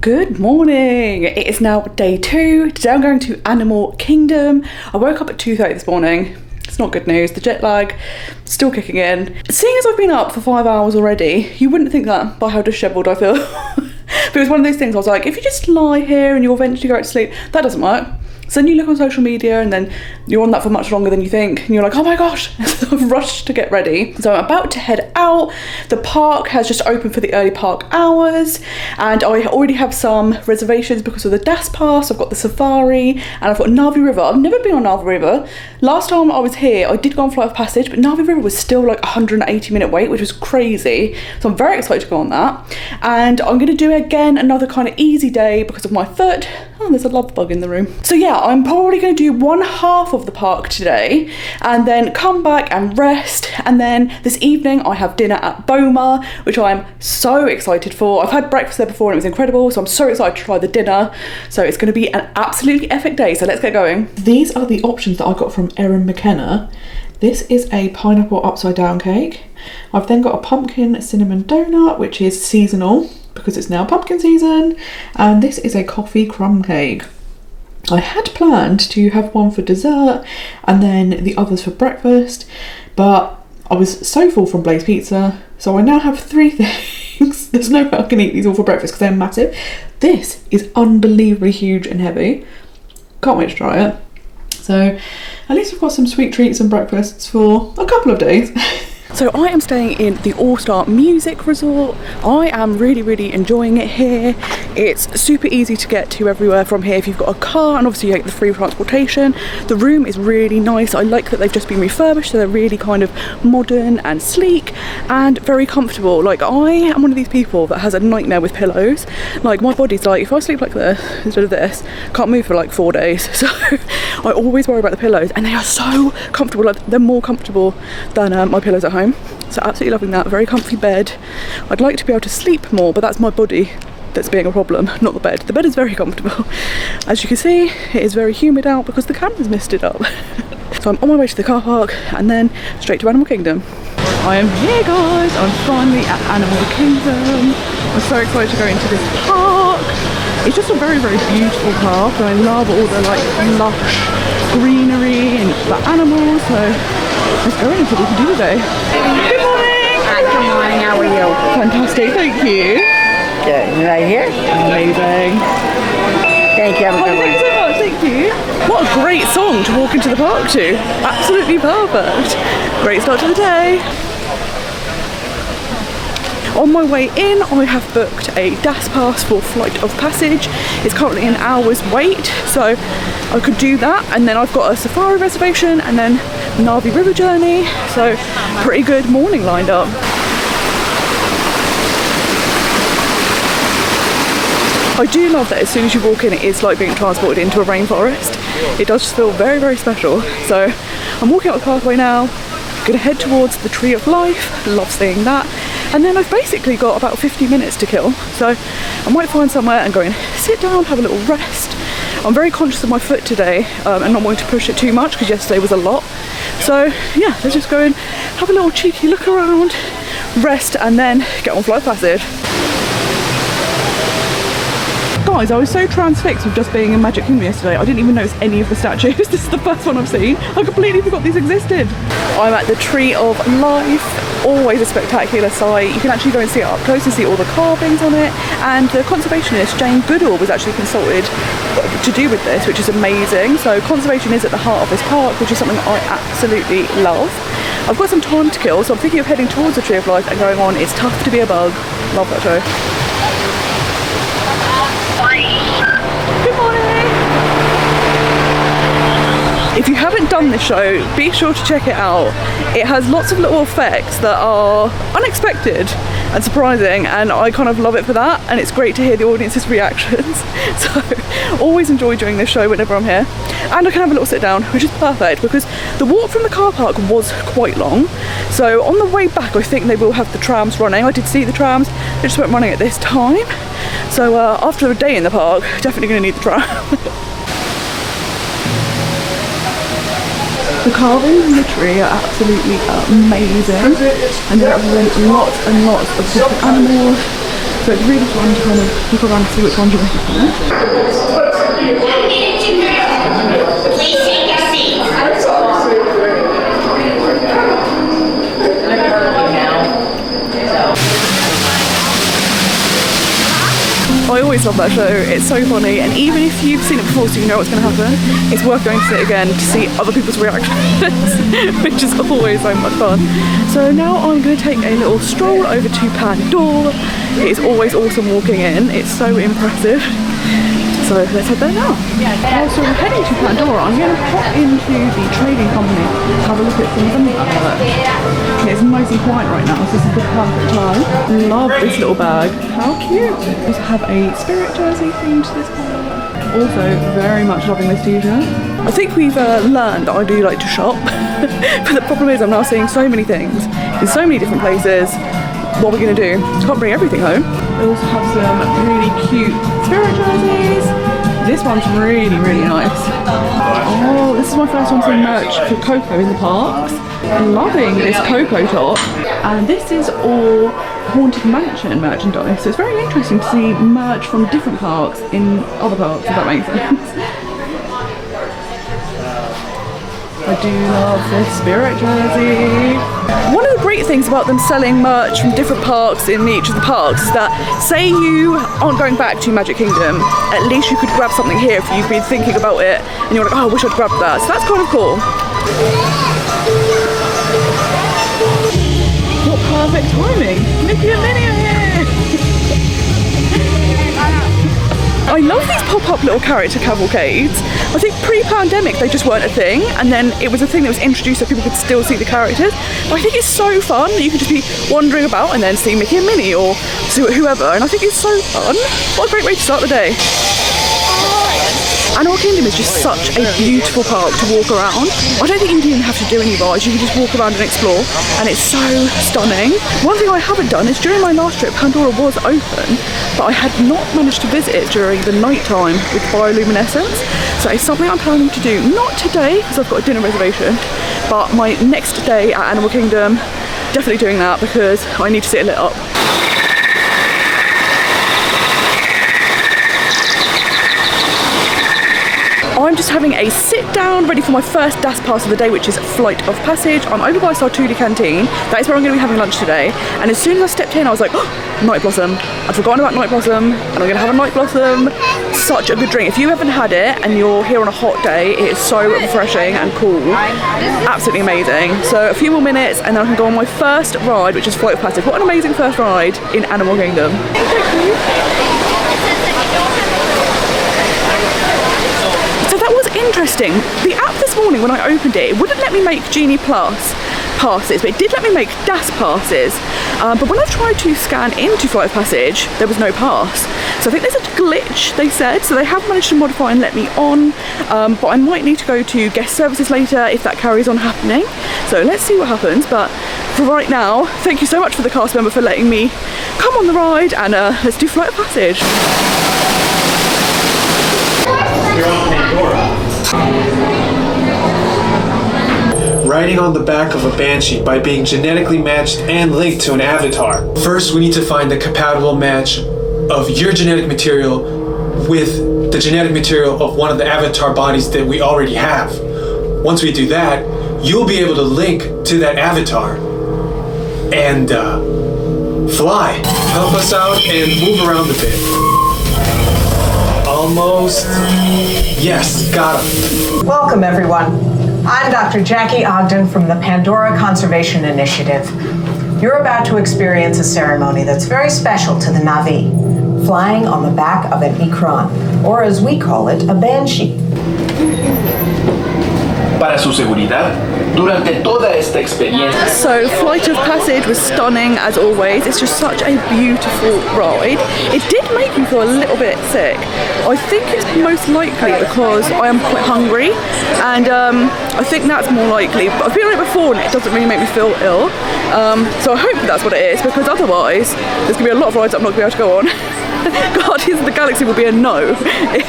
Good morning. It is now day 2. Today I'm going to Animal Kingdom. I woke up at 2:30 this morning. It's not good news. The jet lag still kicking in. Seeing as I've been up for 5 hours already, you wouldn't think that by how dishevelled I feel. But it was one of those things I was like, if you just lie here and you'll eventually go to sleep, that doesn't work. So then you look on social media and then you're on that for much longer than you think. And you're like, oh my gosh, I've rushed to get ready. So I'm about to head out. The park has just opened for the early park hours. And I already have some reservations because of the DAS pass. I've got the safari and I've got Navi River. I've never been on Navi River. Last time I was here, I did go on Flight of Passage, but Navi River was still like 180-minute wait, which was crazy. So I'm very excited to go on that. And I'm going to do again another kind of easy day because of my foot. Oh, there's a love bug in the room. So yeah, I'm probably going to do one half of the park today and then come back and rest. And then this evening I have dinner at Boma, which I'm so excited for. I've had breakfast there before and it was incredible. So I'm so excited to try the dinner. So it's going to be an absolutely epic day. So let's get going. These are the options that I got from Erin McKenna. This is a pineapple upside down cake. I've then got a pumpkin cinnamon donut, which is seasonal because it's now pumpkin season, and this is a coffee crumb cake. I had planned to have one for dessert and then the others for breakfast, but I was so full from Blaze Pizza, so I now have 3 things. There's no way I can eat these all for breakfast because they're massive. This is unbelievably huge and heavy. Can't wait to try it. So at least I've got some sweet treats and breakfasts for a couple of days. So I am staying in the All-Star Music Resort. I am really enjoying it here. It's super easy to get to everywhere from here if you've got a car, and obviously you get the free transportation. The room is really nice. I like that they've just been refurbished, so they're really kind of modern and sleek and very comfortable. Like, I am one of these people that has a nightmare with pillows. Like, my body's like, if I sleep like this instead of this, can't move for like 4 days. So I always worry about the pillows, and they are so comfortable. Like, they're more comfortable than my pillows at home. So absolutely loving that. Very comfy bed. I'd like to be able to sleep more, but that's my body that's being a problem, not the bed. The bed is very comfortable. As you can see, it is very humid out because the camera's misted up. So I'm on my way to the car park and then straight to Animal Kingdom. I am here, guys. I'm finally at Animal Kingdom. I'm so excited to go into this park. It's just a very beautiful park, and I love all the like lush greenery and the animals. So let's go in and see what we can do today. Good morning! Hi, good morning, how are you? Fantastic, thank you. Good, right here? Amazing. Thank you, have a good Thank you so much, thank you. What a great song to walk into the park to. Absolutely perfect. Great start to the day. On my way in, I have booked a DAS pass for Flight of Passage. It's currently an hour's wait, so I could do that, and then I've got a safari reservation and then Navi River journey, so pretty good morning lined up. I do love that as soon as you walk in, it is like being transported into a rainforest. It does just feel very special. So I'm walking up the pathway now, gonna head towards the Tree of Life. Love seeing that. And then I've basically got about 50 minutes to kill. So I might find somewhere and go and sit down, have a little rest. I'm very conscious of my foot today and not wanting to push it too much because yesterday was a lot. So yeah, let's just go and have a little cheeky look around, rest, and then get on Flight of Passage. Guys, I was so transfixed with just being in Magic Kingdom yesterday, I didn't even notice any of the statues. This is the first one I've seen. I completely forgot these existed. I'm at the Tree of Life. Always a spectacular sight. You can actually go and see it up close and see all the carvings on it. And the conservationist, Jane Goodall, was actually consulted to do with this, which is amazing. So conservation is at the heart of this park, which is something I absolutely love. I've got some time to kill, so I'm thinking of heading towards the Tree of Life and going on It's Tough to Be a Bug. Love that show. Good morning! If you haven't done this show, be sure to check it out. It has lots of little effects that are unexpected and surprising, and I kind of love it for that, and it's great to hear the audience's reactions. So always enjoy doing this show whenever I'm here, and I can have a little sit down, which is perfect because the walk from the car park was quite long. So on the way back I think they will have the trams running. I did see the trams, they just weren't running at this time. So after a day in the park, definitely going to need the tram. The carvings in the tree are absolutely amazing, and they represent lots and lots of different animals. So it's really fun to kind of look around and see which ones you're looking for. Please take your seat. I always love that show, it's so funny, and even if you've seen it before so you know what's going to happen, it's worth going to see it again to see other people's reactions, which is always so much fun. So now I'm going to take a little stroll over to Pandora. It is always awesome walking in, it's so impressive. So let's head there now. So we're heading to Pandora. I'm going to pop into the trading company to have a look at some of them. It's nice and quiet right now, so this is the perfect time. Love this little bag. How cute. We also have a spirit jersey themed to this part. Also very much loving this t-shirt. I think we've learned that I do like to shop, but the problem is I'm now seeing so many things in so many different places. What are we going to do? Can't bring everything home. We also have some really cute spirit jerseys. This one's really, really nice. Oh, this is my first one seeing merch for Coco in the parks. Loving this Coco top. And this is all Haunted Mansion merchandise. So it's very interesting to see merch from different parks in other parks, if that makes sense. I do love this spirit jersey. One of the great things about them selling merch from different parks in each of the parks is that, say you aren't going back to Magic Kingdom, at least you could grab something here if you've been thinking about it and you're like, oh, I wish I'd grabbed that. So that's kind of cool. What perfect timing. Mickey and Minnie are here. I love these pop-up little character cavalcades. I think pre-pandemic they just weren't a thing, and then it was a thing that was introduced so people could still see the characters. But I think it's so fun that you can just be wandering about and then see Mickey and Minnie or see whoever, and I think it's so fun. What a great way to start the day. Animal Kingdom is just such a beautiful park to walk around. I don't think you even have to do any rides, you can just walk around and explore, and it's so stunning. One thing I haven't done is during my last trip, Pandora was open, but I had not managed to visit it during the night time with bioluminescence. So it's something I'm planning to do, not today, because I've got a dinner reservation, but my next day at Animal Kingdom, definitely doing that because I need to see it lit up. I'm just having a sit down, ready for my first DAS pass of the day, which is Flight of Passage. I'm over by Sa'tuli Canteen. That is where I'm going to be having lunch today. And as soon as I stepped in, I was like, oh, Night Blossom. I'd forgotten about Night Blossom, and I'm going to have a Night Blossom. Such a good drink. If you haven't had it and you're here on a hot day, it is so refreshing and cool. Absolutely amazing. So a few more minutes, and then I can go on my first ride, which is Flight of Passage. What an amazing first ride in Animal Kingdom. Interesting. The app this morning when I opened it, it wouldn't let me make Genie Plus passes, but it did let me make DAS passes. But when I've tried to scan into Flight of Passage, there was no pass. So I think there's a glitch, they said, so they have managed to modify and let me on, but I might need to go to guest services later if that carries on happening. So let's see what happens, but for right now, thank you so much for the cast member for letting me come on the ride, and let's do Flight of Passage. You're on Pandora. Riding on the back of a banshee by being genetically matched and linked to an avatar. First, we need to find the compatible match of your genetic material with the genetic material of one of the avatar bodies that we already have. Once we do that, you'll be able to link to that avatar and fly. Help us out and move around a bit. Almost. Yes, got him. Welcome, everyone. I'm Dr. Jackie Ogden from the Pandora Conservation Initiative. You're about to experience a ceremony that's very special to the Na'vi, flying on the back of an ikran, or as we call it, a banshee. Para su seguridad, durante toda esta experiencia. So Flight of Passage was stunning as always. It's just such a beautiful ride. It did make me feel a little bit sick. I think it's most likely because I am quite hungry, and I think that's more likely. But I've been on it before and it doesn't really make me feel ill. So I hope that's what it is, because otherwise there's going to be a lot of rides I'm not going to be able to go on. Guardians of the Galaxy will be a no if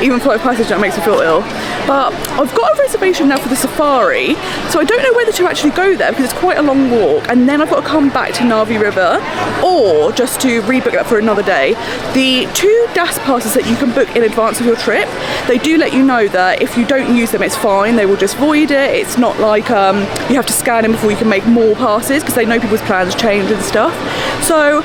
even Flight of Passage makes me feel ill. But I've got a reservation now for the safari, so I don't know whether to actually go there because it's quite a long walk, and then I've got to come back to Navi River, or just to rebook that for another day. The 2 DAS passes that you can book in advance of your trip, they do let you know that if you don't use them, it's fine, they will just void it. It's not like you have to scan in before you can make more passes, because they know people's plans change and stuff. So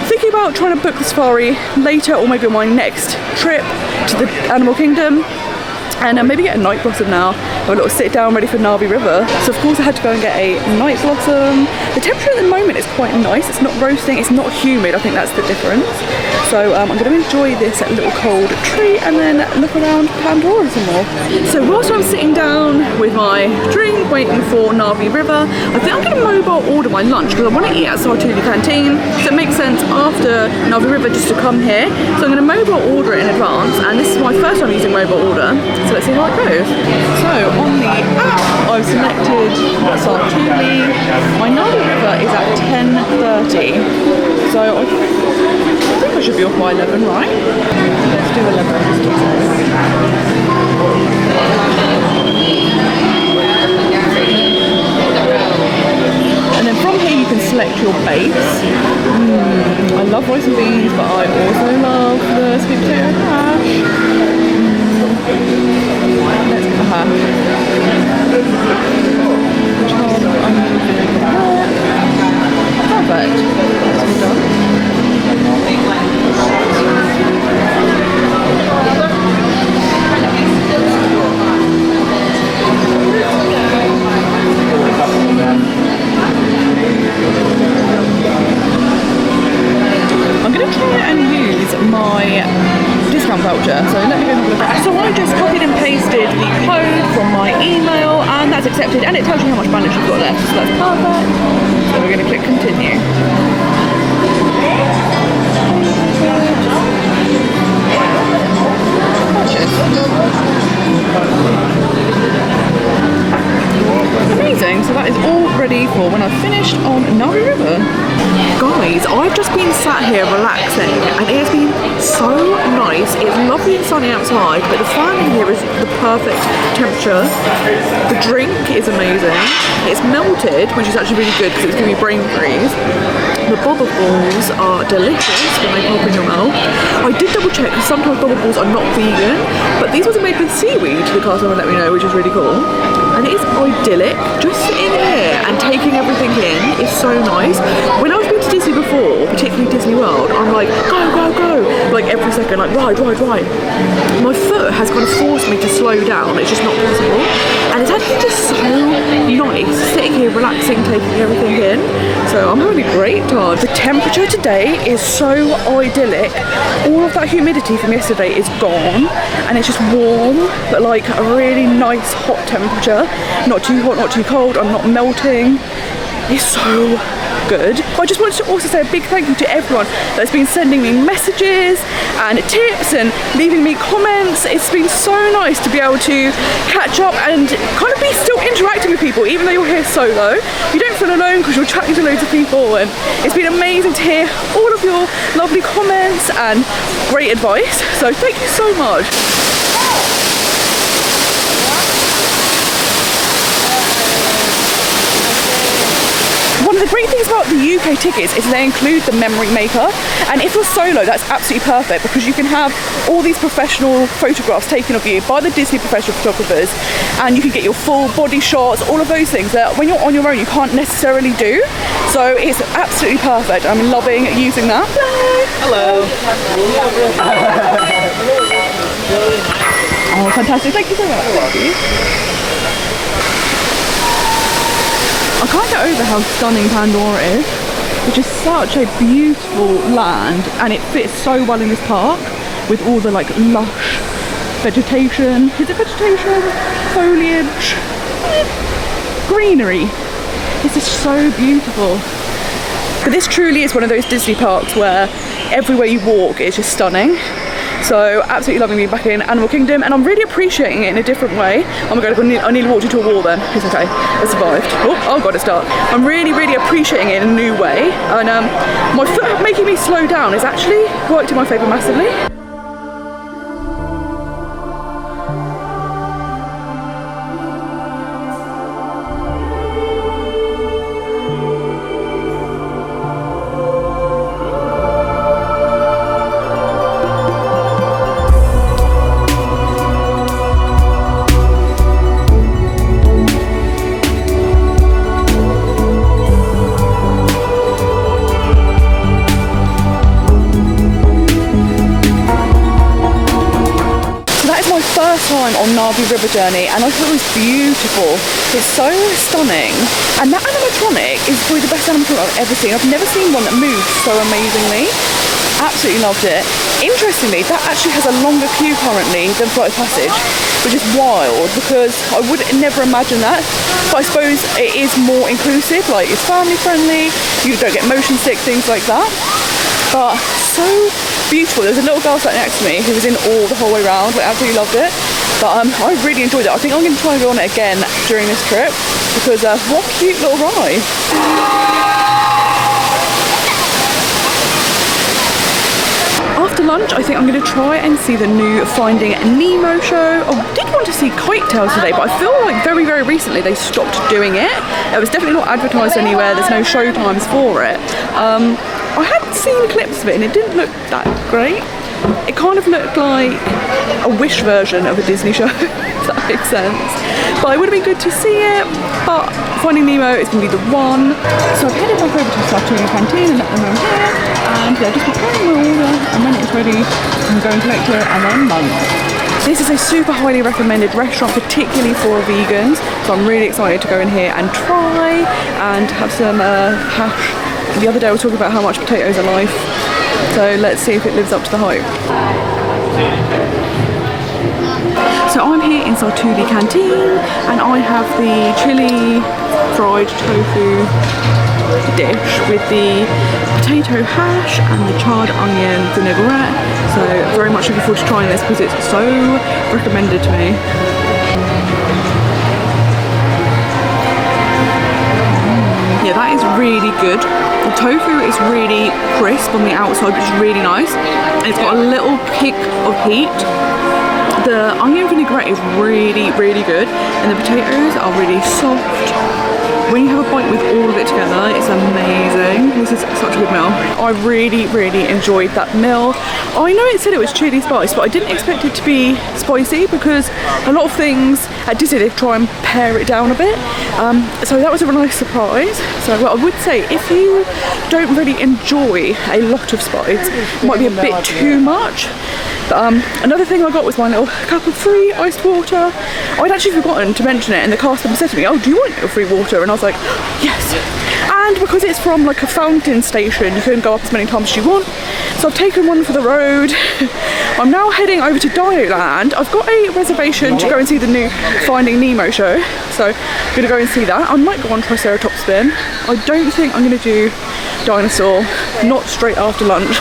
thinking about trying to book the safari later, or maybe on my next trip to the Animal Kingdom, and maybe get a night blossom now, have a little sit down ready for Navi River. So of course I had to go and get a night blossom. The temperature at the moment is quite nice, it's not roasting, it's not humid, I think that's the difference. So I'm going to enjoy this little cold treat and then look around Pandora some more. So whilst I'm sitting down with my drink waiting for Navi River, I think I'm going to mobile order my lunch because I want to eat at Sa'tuli Canteen, so it makes sense after Navi River just to come here. So I'm going to mobile order it in advance, and this is my first time using mobile order, so let's see how it goes. So on the app I've selected Sa'tuli. My Navi River is at 10:30, so I think I should be off by 11, right? Let's do 11. And then from here you can select your base. I love rice and beans, but I also love the sweet potato hash. Let's get the hash. Which one I'm using? Perfect. That's all done. I'm going to try and use my discount voucher, so let me go have a look at it. So I just copied and pasted the code from my email, and that's accepted, and it tells you how much balance you've got left, so that's perfect. So we're going to click continue. Amazing, so that is all ready for when I've finished on Navi River. Guys, I've just been sat here relaxing and it has been so nice. It's lovely and sunny outside, but the fan in here is the perfect temperature. The drink is amazing. It's melted, which is actually really good because it's giving me brain freeze. The boba balls are delicious when they pop in your mouth. I did double check because sometimes boba balls are not vegan, but these ones are made with seaweed, the customer let me know, which is really cool. And it is idyllic. Just sitting here and taking everything in is so nice. When I've been to Disney before, particularly Disney World, I'm like, go, go, go, like every second, like ride, ride, ride. My foot has kind of forced me to slow down. It's just not possible. And it's actually just so nice sitting here relaxing, taking everything in. So I'm having a great time. The temperature today is so idyllic. All of that humidity from yesterday is gone, and it's just warm, but like a really nice hot temperature. Not too hot, not too cold. I'm not melting. It's so good. I just wanted to also say a big thank you to everyone that's been sending me messages and tips and leaving me comments. It's been so nice to be able to catch up and kind of be still interacting with people, even though you're here solo. You don't feel alone because you're chatting to loads of people, and it's been amazing to hear all of your lovely comments and great advice. So thank you so much. One of the great things about the UK tickets is they include the memory maker, and if you're solo, that's absolutely perfect because you can have all these professional photographs taken of you by the Disney professional photographers, and you can get your full body shots, all of those things that when you're on your own you can't necessarily do. So it's absolutely perfect. I'm loving using that. Hello. Oh, fantastic. Thank you so much. Thank you. I can't get over how stunning Pandora is. It's just such a beautiful land, and it fits so well in this park with all the like lush vegetation. Is it vegetation? Foliage? Greenery. It's just so beautiful. But this truly is one of those Disney parks where everywhere you walk is just stunning. So absolutely loving being back in Animal Kingdom, and I'm really appreciating it in a different way. Oh my god, I nearly walked into a wall then. It's okay, I survived. Oh god, it's dark. I'm really appreciating it in a new way, and my foot making me slow down has actually worked in my favour massively. Time on Na'vi River journey, and I thought it was beautiful. It's so stunning, and that animatronic is probably the best animatronic I've ever seen. I've never seen one that moves so amazingly. Absolutely loved it. Interestingly, that actually has a longer queue currently than Flight of Passage, which is wild because I would never imagine that. But I suppose it is more inclusive, like it's family friendly, you don't get motion sick, things like that. But so beautiful. There's a little girl sat next to me who was in awe the whole way around. I absolutely loved it. But I really enjoyed it. I think I'm going to try and go on it again during this trip because what a cute little ride. After lunch, I think I'm going to try and see the new Finding Nemo show. I did want to see Kite Tales today, but I feel like very recently they stopped doing it. It was definitely not advertised anywhere. There's no show times for it. I had seen clips of it and it didn't look that great. It kind of looked like a Wish version of a Disney show, if that makes sense. But it would have been good to see it, but Finding Nemo is going to be the one. So I've headed back over to Sa'tuli Canteen and let them know here, and they're just preparing my order, and when it's ready, I'm going to collect it and then lunch. This is a super highly recommended restaurant, particularly for vegans, so I'm really excited to go in here and try and have some hash. The other day I was talking about how much potatoes are life, so let's see if it lives up to the hype. So I'm here in Sa'tuli Canteen and I have the chili fried tofu dish with the potato hash and the charred onion vinaigrette. So very much looking forward to trying this because it's so recommended to me. Yeah, that is really good. The tofu is really crisp on the outside, which is really nice. And it's got a little kick of heat. The onion vinaigrette is really good, and the potatoes are really soft. When you have a bite with all of it together, it's amazing. This is such a good meal. I really enjoyed that meal. I know it said it was chili spice, but I didn't expect it to be spicy because a lot of things at Disney they try and pare it down a bit. So that was a really nice surprise. So what I would say, if you don't really enjoy a lot of spice, it might be a bit too much. But another thing I got was my little cup of free iced water. I'd actually forgotten to mention it, and the cast member said to me, "Oh, do you want your free water?" And I was like, "Yes." And because it's from like a fountain station, you can go up as many times as you want. So I've taken one for the road. I'm now heading over to Dinoland. I've got a reservation to go and see the new Finding Nemo show, so I'm gonna go and see that. I might go on Triceratops spin. I don't think I'm gonna do dinosaur, not straight after lunch.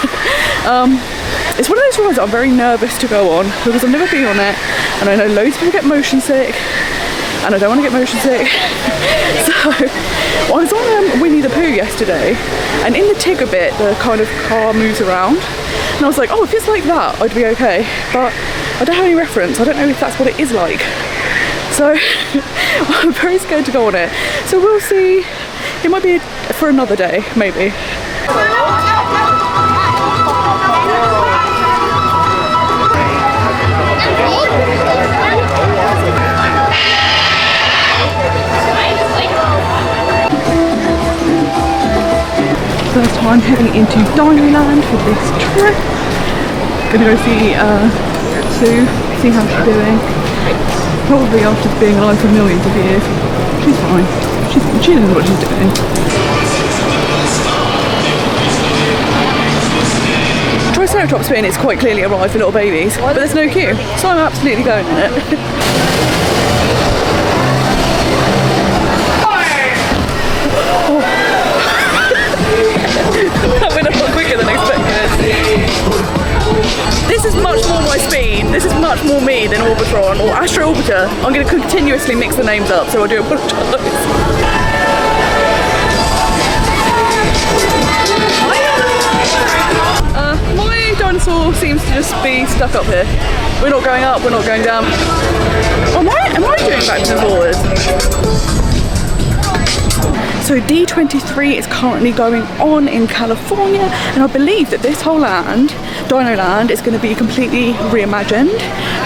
It's one of those rides that I'm very nervous to go on because I've never been on it, and I know loads of people get motion sick, and I don't want to get motion sick. So I was on Winnie the Pooh yesterday, and in the Tigger bit the kind of car moves around, and I was like, oh, if it's like that I'd be okay, but I don't have any reference. I don't know if that's what it is like, so I'm very scared to go on it. So we'll see. It might be for another day, maybe. First time heading into Dinoland for this trip. Gonna go see Sue, see how she's doing. Probably after being alive for millions of years. She's fine. She knows what she's doing. Triceratops spin is quite clearly a ride for little babies, but there's no queue, so I'm absolutely going on it. That went a lot quicker than expected. This this is much more my speed. This is much more me than Orbitron or Astro Orbiter. I'm going to continuously mix the names up, so I do apologise. My dinosaur seems to just be stuck up here. We're not going up, we're not going down. Am I doing backwards and forwards? So D23 is currently going on in California, and I believe that this whole land, Dino Land, is going to be completely reimagined.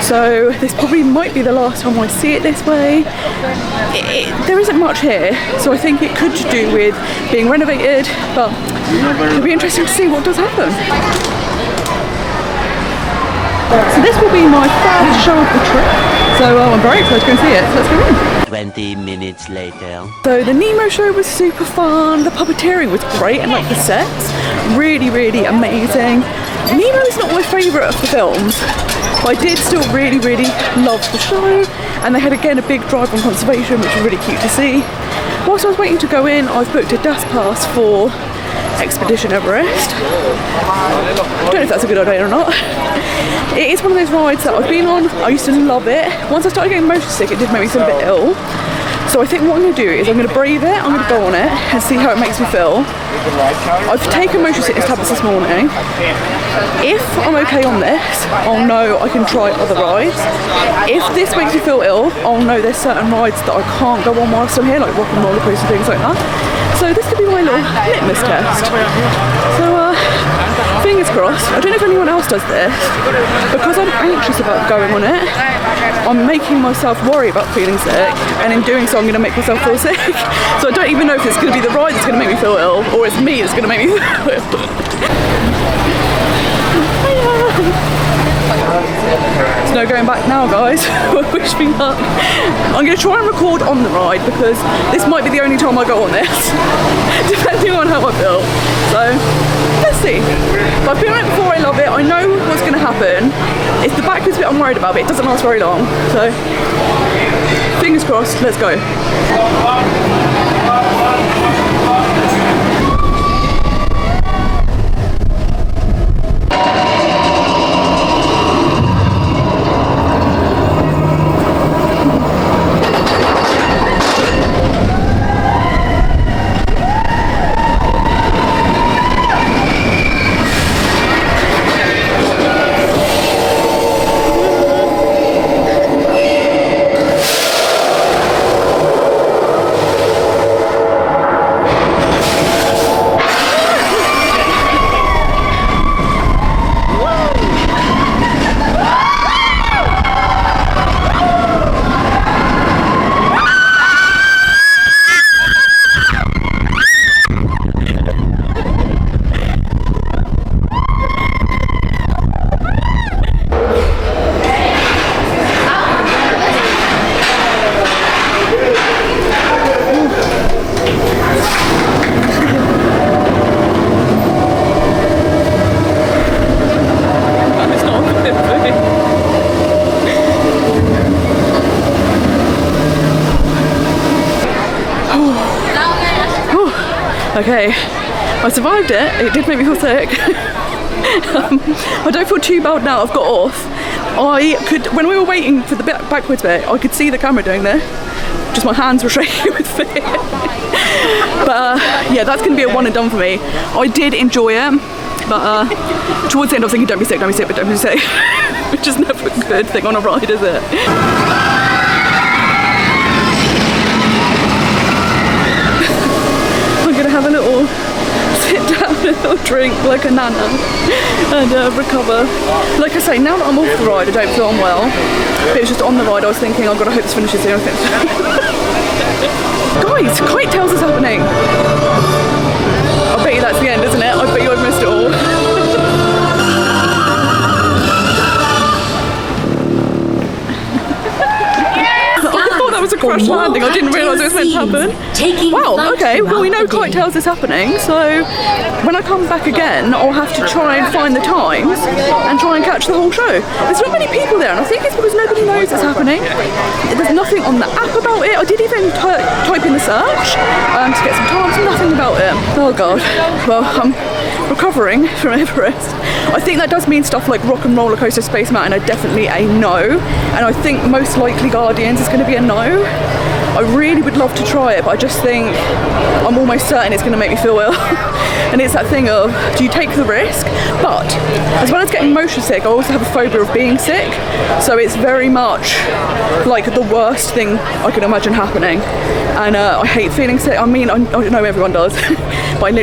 So this probably might be the last time I see it this way. There isn't much here, so I think it could do with being renovated, but it'll be interesting to see what does happen. So this will be my first show of the trip, so I'm very excited to go and see it, so let's go in. 20 minutes later. So the Nemo show was super fun, the puppeteering was great, and like the sets, really, really amazing. Nemo is not my favourite of the films, but I did still really, really love the show, and they had again a big drive on conservation, which was really cute to see. Whilst I was waiting to go in, I've booked a DAS pass for Expedition Everest. I don't know if that's a good idea or not. It is one of those rides that I've been on. I used to love it. Once I started getting motion sick, it did make me feel a bit ill. So I think what I'm going to do is I'm going to brave it, I'm going to go on it and see how it makes me feel. I've taken motion sickness tablets this morning. If I'm okay on this, I'll know I can try other rides. If this makes me feel ill, I'll know there's certain rides that I can't go on whilst I'm here, like rock and roller coaster, things like that. So this could be my little litmus test. So fingers crossed. I don't know if anyone else does this. Because I'm anxious about going on it, I'm making myself worry about feeling sick, and in doing so I'm going to make myself feel sick. So I don't even know if it's going to be the ride that's going to make me feel ill, or it's me that's going to make me feel ill. There's no going back now, guys. Wish me luck. I'm going to try and record on the ride because this might be the only time I go on this, depending on how I feel. So let's see. But I've been on it before, I love it. I know what's going to happen. It's the backwards bit I'm worried about, but it doesn't last very long. So fingers crossed, let's go. Okay, I survived it. It did make me feel sick. I don't feel too bad now. I've got off. I could, when we were waiting for the backwards bit, I could see the camera doing this. Just my hands were shaking with fear. But yeah, that's going to be a one and done for me. I did enjoy it, but towards the end I was thinking, don't be sick, but don't be sick. Which is never a good thing on a ride, is it? Have a little sit down, a little drink like a nana, and recover. Like I say, now that I'm off the ride, I don't feel unwell. But it was just on the ride, I was thinking, I've got to hope this finishes here. Guys, kite tails is happening. I bet you that's the end, isn't it? I bet you I've missed it all. Was a crash landing. I didn't realise it was meant to happen. Wow, okay, well we know kite tails is happening, so when I come back again I'll have to try and find the times and try and catch the whole show. There's not many people there, and I think it's because nobody knows it's happening. There's nothing on the app about it. I did even type in the search to get some times, nothing about it. Oh god. Well, I'm recovering from Everest. I think that does mean stuff like Rock and Roller Coaster Space Mountain are definitely a no, and I think most likely Guardians is going to be a no. I really would love to try it, but I just think I'm almost certain it's going to make me feel ill. And it's that thing of, do you take the risk? But as well as getting motion sick, I also have a phobia of being sick. So it's very much like the worst thing I can imagine happening. And I hate feeling sick. I mean, I know everyone does, but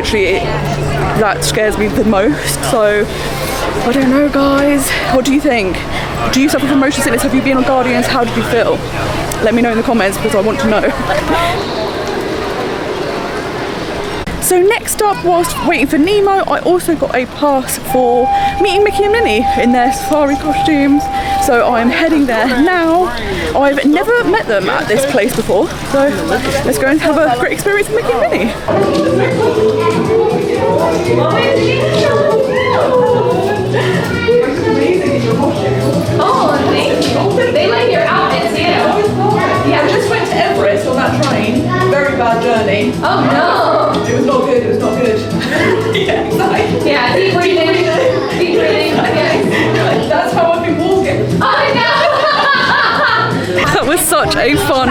that scares me the most. So I don't know, guys. What do you think? Do you suffer from motion sickness? Have you been on Guardians? How did you feel? Let me know in the comments because I want to know. So next up, whilst waiting for Nemo, I also got a pass for meeting Mickey and Minnie in their safari costumes. So I'm heading there now. I've never met them at this place before, so let's go and have a great experience with Mickey and Minnie. Oh, thank you. They like your outfits, yeah. Yeah, I just went to Everest on that train. Very bad journey. Oh no. It was not good, it was not good. Yeah, exactly. Yeah, deep breathing. Deep breathing. Okay. That's how I've been walking. Oh no. That was such a fun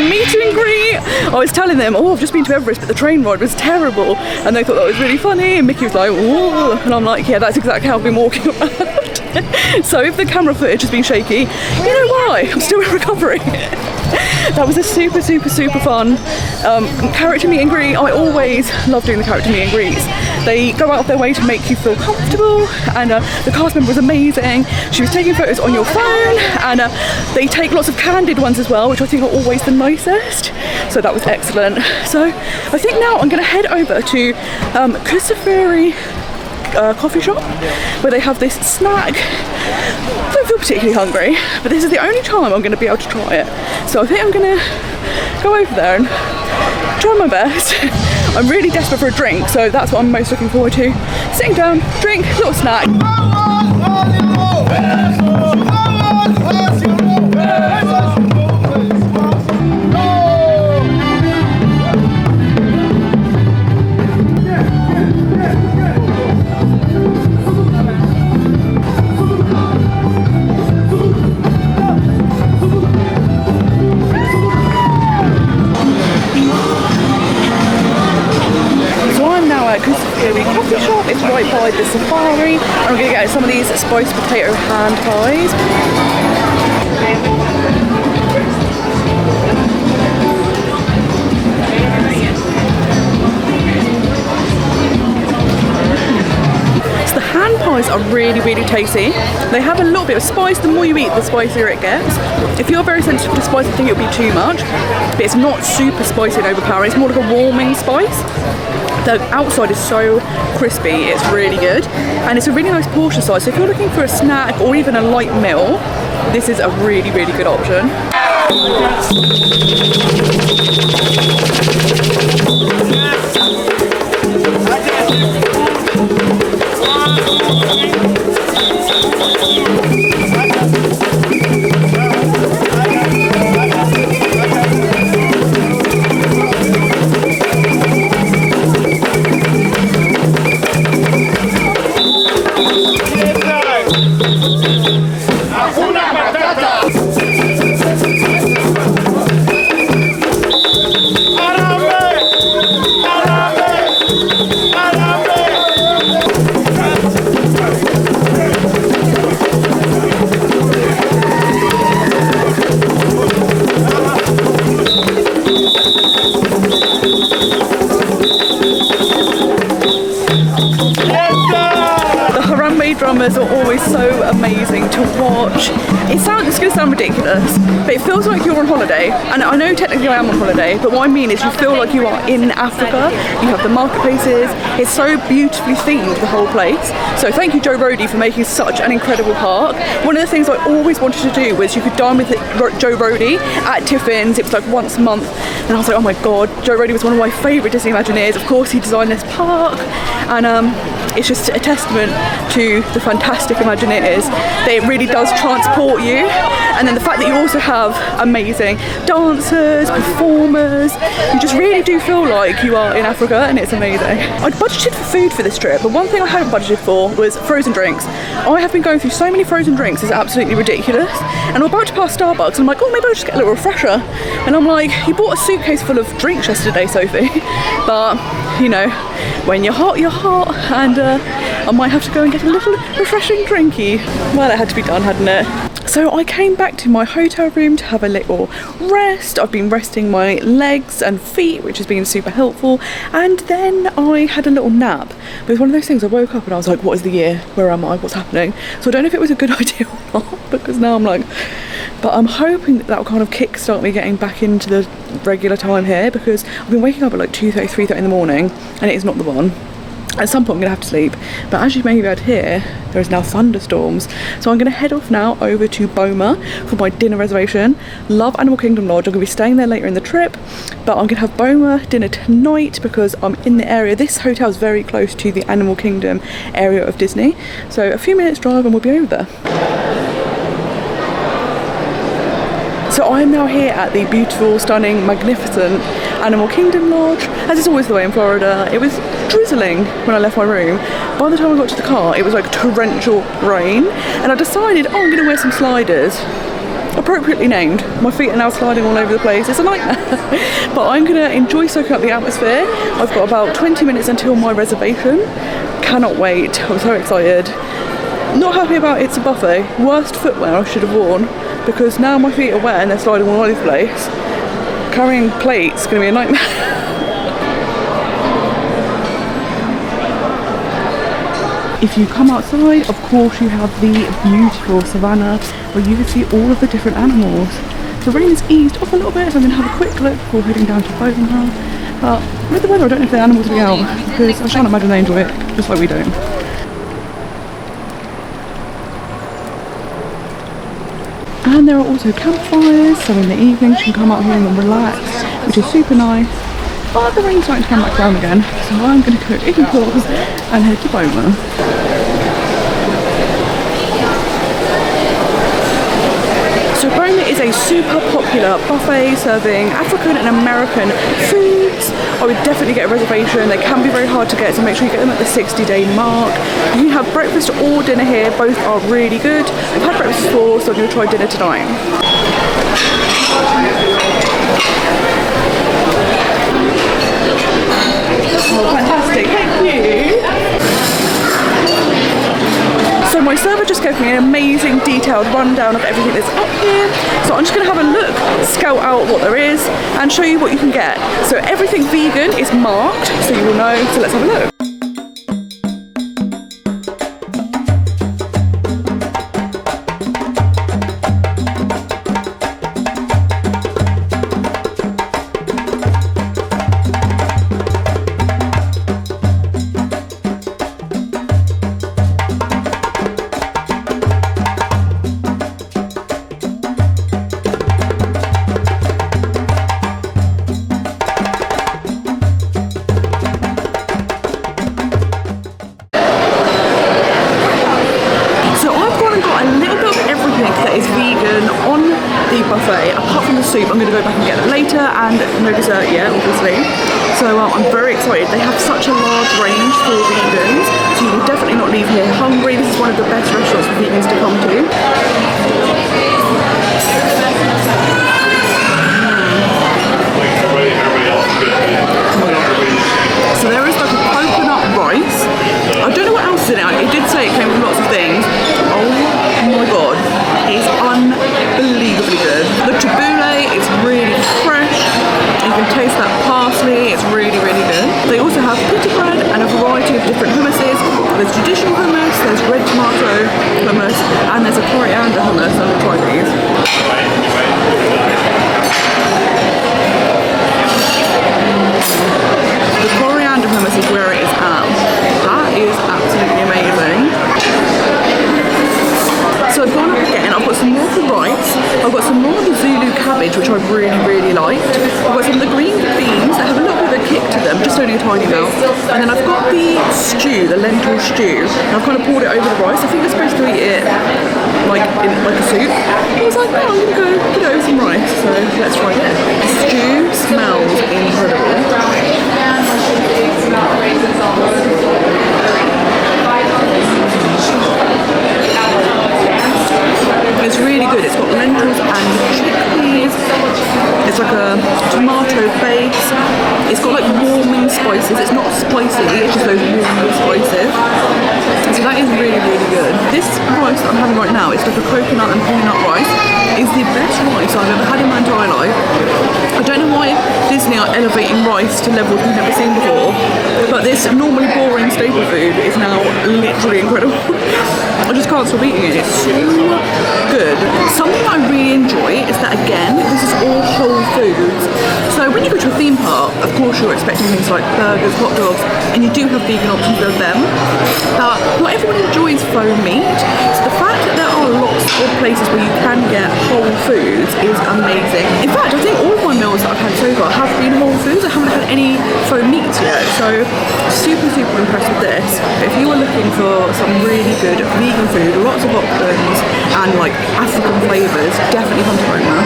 meet and greet. I was telling them, oh, I've just been to Everest, but the train ride was terrible. And they thought that was really funny. And Mickey was like, ooh. And I'm like, yeah, that's exactly how I've been walking around. So if the camera footage has been shaky, you know why? I'm still in recovery. That was a super fun character meet and greet. I always love doing the character meet and greets. They go out of their way to make you feel comfortable, and the cast member was amazing. She was taking photos on your phone, and they take lots of candid ones as well, which I think are always the nicest. So that was excellent. So I think now I'm going to head over to Kusafiri coffee shop where they have this snack. I don't feel particularly hungry, but this is the only time I'm going to be able to try it. So I think I'm going to go over there and try my best. I'm really desperate for a drink, so that's what I'm most looking forward to. Sitting down, drink, little snack. Coffee shop, it's right by the safari, and I'm going to get some of these spiced potato hand pies. So the hand pies are really tasty. They have a little bit of spice. The more you eat, the spicier it gets. If you're very sensitive to spice, I think it would be too much, but it's not super spicy and overpowering. It's more like a warming spice. The outside is so crispy, it's really good, and it's a really nice portion size. So if you're looking for a snack or even a light meal, this is a really good option. Drummers are always so amazing to watch. It's going to sound ridiculous, but it feels like you're on holiday. And I know technically I am on holiday, but what I mean is you feel like you are in Africa. You have the marketplaces. It's so beautifully themed, the whole place. So thank you, Joe Rohde, for making such an incredible park. One of the things I always wanted to do was you could dine with Joe Rohde at Tiffin's. It was like once a month. And I was like, oh my God, Joe Rohde was one of my favourite Disney Imagineers. Of course, he designed this park. And it's just a testament to the fantastic Imagineers that it really does transport you. And then the fact that you also have amazing dancers, performers, you just really do feel like you are in Africa, and it's amazing. I'd budgeted for food for this trip, but one thing I hadn't budgeted for was frozen drinks. I have been going through so many frozen drinks, it's absolutely ridiculous. And I'm about to pass Starbucks and I'm like, oh, maybe I'll just get a little refresher. And I'm like, you bought a suitcase full of drinks yesterday, Sophie. But, you know, when you're hot, and I might have to go and get a little refreshing drinky. Well, it had to be done, hadn't it? So I came back to my hotel room to have a little rest. I've been resting my legs and feet, which has been super helpful. And then I had a little nap. But it's one of those things, I woke up and I was like, what is the year? Where am I? What's happening? So I don't know if it was a good idea or not, because now I'm like, but I'm hoping that will kind of kickstart me getting back into the regular time here, because I've been waking up at like 2:30, 3:30 in the morning, and it is not the one. At some point I'm going to have to sleep, but as you may be able to hear, there is now thunderstorms. So I'm going to head off now over to Boma for my dinner reservation. Love Animal Kingdom Lodge, I'm going to be staying there later in the trip, but I'm going to have Boma dinner tonight because I'm in the area. This hotel is very close to the Animal Kingdom area of Disney, so a few minutes drive and we'll be over there. So I am now here at the beautiful, stunning, magnificent Animal Kingdom Lodge. As is always the way in Florida, it was drizzling when I left my room. By the time I got to the car, it was like torrential rain, and I decided, oh, I'm going to wear some sliders. Appropriately named. My feet are now sliding all over the place. It's a nightmare. But I'm going to enjoy soaking up the atmosphere. I've got about 20 minutes until my reservation. Cannot wait. I'm so excited. Not happy about it's a buffet. Worst footwear I should have worn, because now my feet are wet and they're sliding all over the place. Carrying plates is going to be a nightmare. If you come outside, of course you have the beautiful savannah where you can see all of the different animals. The rain has eased off a little bit, so I'm going to have a quick look before heading down to Boma. But with the weather, I don't know if the animals will be out, because I can't imagine they enjoy it, just like we don't. And there are also campfires, so in the evenings you can come out here and relax, which is super nice. But the rain's starting to come back down again, so I'm going to go indoors and head to Boma. So Boma is a super popular buffet serving African and American foods. I would definitely get a reservation. They can be very hard to get, so make sure you get them at the 60-day mark. You can have breakfast or dinner here. Both are really good. I've had breakfast before, so I'm going to try dinner tonight. Oh, fantastic. Thank you. So my server just gave me an amazing detailed rundown of everything that's up here. So I'm just going to have a look, scout out what there is, and show you what you can get. So everything vegan is marked, so you will know. So let's have a look. I'm going to go back and get it later, and no dessert yet, obviously. So I'm very excited. They have such a large range for vegans, so you will definitely not leave here hungry. This is one of the best restaurants for vegans to come to. So there is like a coconut rice. I don't know what else is in it. It did say it came with lots of things. Oh my god, it's unbelievably good. The tabbouleh is really fresh. You can taste that parsley. It's really, really good. They also have pita bread and a variety of different hummuses. There's traditional hummus, there's red tomato hummus, and there's a coriander hummus. I'm gonna try these. The coriander hummus is where it is at. That is absolutely amazing. So I've gone up again, I've got some more for rice, I've got some more of the Zulu cabbage, which I really, really liked. I've got some of the green beans that have a little bit of a kick to them, just only a tiny amount. And then I've got the stew, the lentil stew. And I've kind of poured it over the rice. I think you're supposed to eat it like a soup. I was like, oh, I'm gonna go put it over some rice. So let's try it. The stew smells incredible. It's really good. It's got lentils and chickpeas. It's like a tomato base. It's got like warming spices. It's not spicy, it's just those warming spices. So that is really, really good. This rice that I'm having right now, it's like a coconut and peanut rice. It's the best rice I've ever had in my entire life. I don't know why Disney are elevating rice to levels we've never seen before, but this normally boring staple food is now literally incredible. I just can't stop eating it. It's so good. Something I really enjoy is that, again, this is all whole foods. So when you go to a theme park, of course you're expecting things like burgers, hot dogs, and you do have vegan options of them, but not everyone enjoys faux meat. So the fact that there are lots of places where you can get whole foods is amazing. In fact, I think all of my meals that I've had so far have been whole foods. I haven't had any faux meats yet, so super, super impressed with this. But if you are looking for some really good vegan food, lots of options, and like African flavours, definitely come to Boma.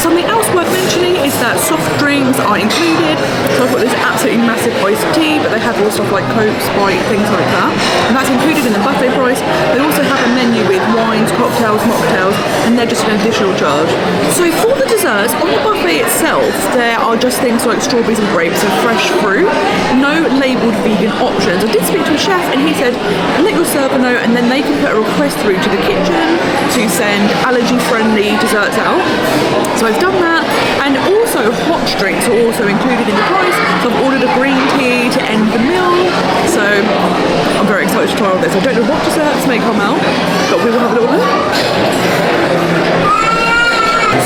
Something else worth mentioning is that soft drinks are included. So I've got this absolutely massive iced tea, but they have all stuff like Coke, Sprite, things like that. And that's included in the buffet price. They also have a menu with wines, cocktails, mocktails, and they're just an additional charge. So for the desserts, on the buffet itself, there are just things like strawberries and grapes and fresh fruit. No labelled vegan options. I did speak to a chef and he said, let your server know and then they can put a request through to the kitchen to send allergy-friendly desserts out. So I've done that, and also hot drinks are also included in the price. So I've ordered a green tea to end the meal. So I'm very excited to try all this. I don't know what desserts may come out, but we will have a little look.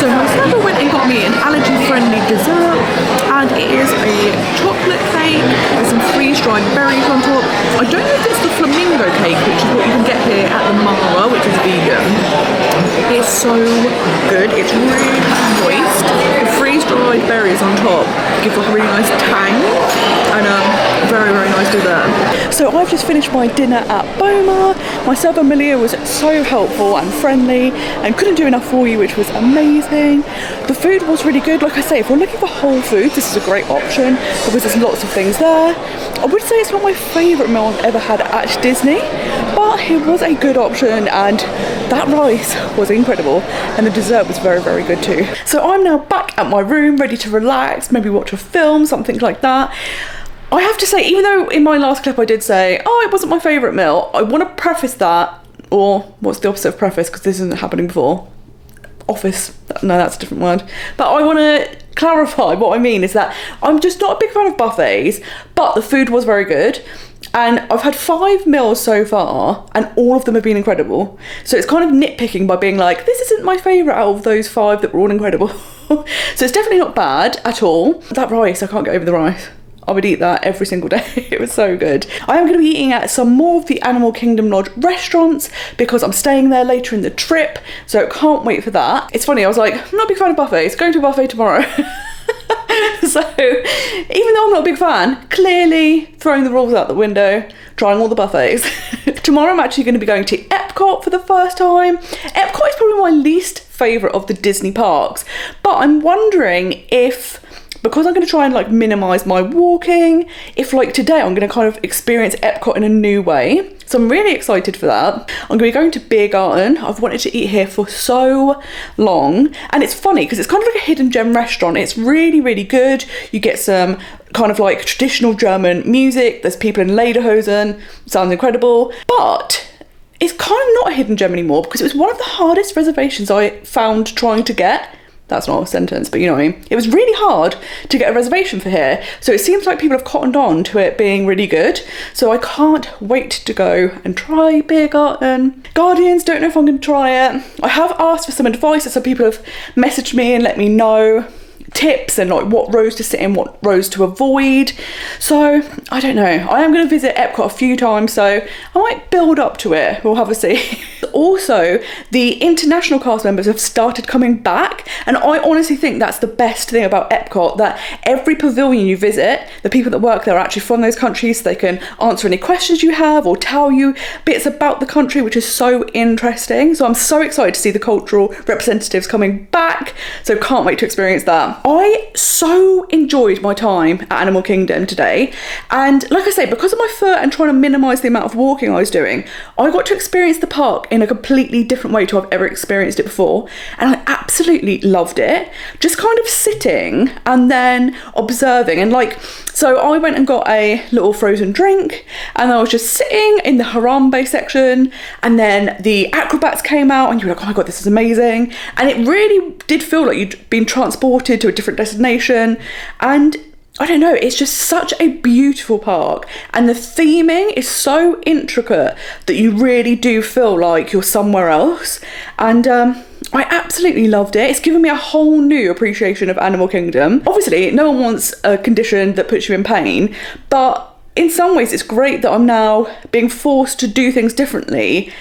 So my server went and got me an allergy-friendly dessert, and it is a chocolate cake with some freeze-dried berries on top. I don't know if it's the flamingo cake, which is what you can get here at the Mara, which is vegan. It's so good. It's really moist. The freeze-dried berries on top give like a really nice tang, and very, very nice dessert. So I've just finished my dinner at Boma. My server Malia was so helpful and friendly and couldn't do enough for you, which was amazing. The food was really good. Like I say, if you're looking for whole foods, this is a great option because there's lots of things there. I would say it's not my favourite meal I've ever had at Disney, but it was a good option, and that rice was incredible, and the dessert was very, very good too. So I'm now back at my room, ready to relax, maybe watch a film, something like that. I have to say, even though in my last clip I did say, oh, it wasn't my favourite meal, I want to preface that, or what's the opposite of preface, because this isn't happening before. Office, no, that's a different word. But I want to clarify what I mean is that I'm just not a big fan of buffets, but the food was very good. And I've had 5 meals so far, and all of them have been incredible. So it's kind of nitpicking by being like, this isn't my favourite out of those 5 that were all incredible. So it's definitely not bad at all. That rice, I can't get over the rice. I would eat that every single day. It was so good. I am going to be eating at some more of the Animal Kingdom Lodge restaurants because I'm staying there later in the trip, so can't wait for that. It's funny, I was like, I'm not a big fan of buffets, going to a buffet tomorrow. So even though I'm not a big fan, clearly throwing the rules out the window, trying all the buffets. Tomorrow I'm actually going to be going to Epcot for the first time. Epcot is probably my least favourite of the Disney parks, but I'm wondering if, because I'm going to try and like minimise my walking, if like today I'm going to kind of experience Epcot in a new way. So I'm really excited for that. I'm going to be going to Beer Garden. I've wanted to eat here for so long. And it's funny because it's kind of like a hidden gem restaurant. It's really, really good. You get some kind of like traditional German music. There's people in lederhosen. Sounds incredible. But it's kind of not a hidden gem anymore because it was one of the hardest reservations I found trying to get. That's not a sentence, but you know what I mean. It was really hard to get a reservation for here. So it seems like people have cottoned on to it being really good. So I can't wait to go and try Beer Garden. Guardians, don't know if I'm going to try it. I have asked for some advice, so people have messaged me and let me know tips and like what rows to sit in, what rows to avoid. So I don't know. I am going to visit Epcot a few times, so I might build up to it. We'll have a see. also the international cast members have started coming back, and I honestly think that's the best thing about Epcot, that every pavilion you visit, the people that work there are actually from those countries, so they can answer any questions you have or tell you bits about the country, which is so interesting. So I'm so excited to see the cultural representatives coming back, so can't wait to experience that. I so enjoyed my time at Animal Kingdom today, and like I say, because of my foot and trying to minimise the amount of walking I was doing, I got to experience the park in a completely different way to I've ever experienced it before, and I absolutely loved it. Just kind of sitting and then observing, and like, so I went and got a little frozen drink, and I was just sitting in the Harambe section, and then the acrobats came out, and you were like, oh my god, this is amazing. And it really did feel like you'd been transported to a different destination, and I don't know, it's just such a beautiful park, and the theming is so intricate that you really do feel like you're somewhere else, and I absolutely loved it. It's given me a whole new appreciation of Animal Kingdom. Obviously, no one wants a condition that puts you in pain, but in some ways it's great that I'm now being forced to do things differently,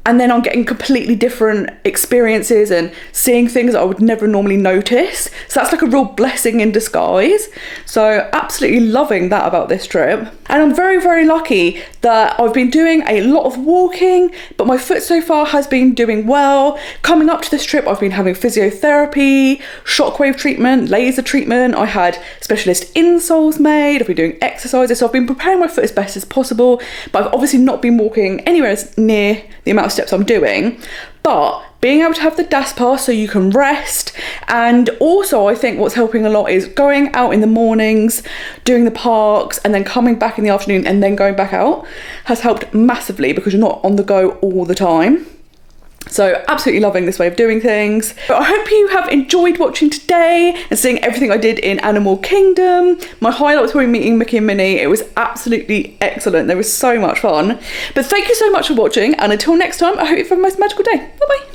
and then I'm getting completely different experiences and seeing things that I would never normally notice. So that's like a real blessing in disguise. So absolutely loving that about this trip. And I'm very, very lucky that I've been doing a lot of walking, but my foot so far has been doing well. Coming up to this trip, I've been having physiotherapy, shockwave treatment, laser treatment. I had specialist insoles made. I've been doing exercises. So I've been preparing my foot as best as possible, but I've obviously not been walking anywhere near the amount of steps I'm doing. But being able to have the DAS pass so you can rest, and also I think what's helping a lot is going out in the mornings, doing the parks, and then coming back in the afternoon and then going back out has helped massively, because you're not on the go all the time. So absolutely loving this way of doing things. But I hope you have enjoyed watching today and seeing everything I did in Animal Kingdom. My highlight was probably meeting Mickey and Minnie. It was absolutely excellent. There was so much fun. But thank you so much for watching, and until next time, I hope you have a most magical day. Bye bye.